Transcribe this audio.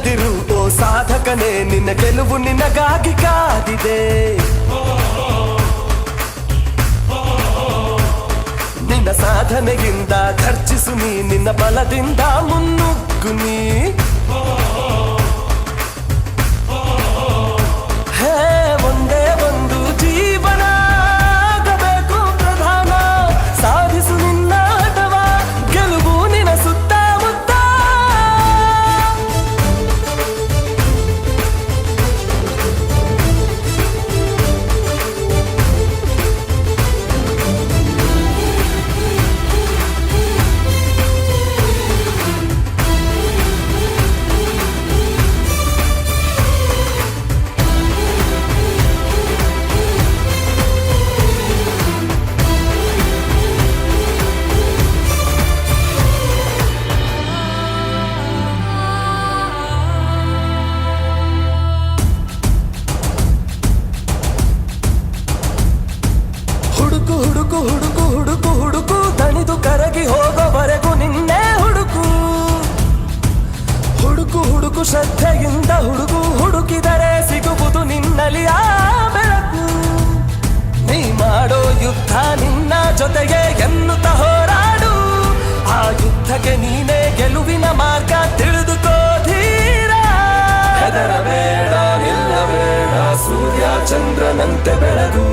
ಹೆದರದಿರು ಓ ಸಾಧಕನೇ, ನಿನ್ನ ಗೆಲುವು ನಿನಗಾಗಿ ಕಾದಿದೆ. ನಿನ್ನ ಸಾಧನೆಯಿಂದ ಖರ್ಚಿಸು ನೀ, ನಿನ್ನ ಬಲದಿಂದ ಮುನ್ನುಗ್ಗು ನೀ. ಹೇ ಒಂದೇ ಒಂದು ಜೀವನ ಆಗಬೇಕು ಪ್ರಧಾನ, ಸಾಧಿಸು ನಿನ್ನ ಆಟವ, ಗೆಲುವು ನಿನ್ನ ಸುತ್ತಮುತ್ತ. ಹುಡುಕು ಹುಡುಕು ಹುಡುಕು ಹುಡುಕು ಹುಡುಕು, ದಣಿದು ಕರಗಿ ಹೋಗೋವರೆಗೂ ನಿನ್ನೆ ಹುಡುಕು. ಹುಡುಕು ಹುಡುಕು ಶ್ರದ್ಧೆಯಿಂದ ಹುಡುಕು, ಹುಡುಕಿದರೆ ಸಿಗುವುದು ನಿನ್ನಲ್ಲಿ ಆ ಬೆಳಕು. ನೀ ಮಾಡೋ ಯುದ್ಧ ನಿನ್ನ ಜೊತೆಗೆ ಎನ್ನುತ್ತ ಹೋರಾಡು, ಆ ಯುದ್ಧಕ್ಕೆ ನೀನೇ ಗೆಲುವಿನ ಮಾರ್ಗ ತಿಳಿದುಕೋ ಧೀರ. ಹೆದರಬೇಡ ನಿಲ್ಲಬೇಡ, ಸೂರ್ಯ ಚಂದ್ರನಂತೆ ಬೆಳಗು.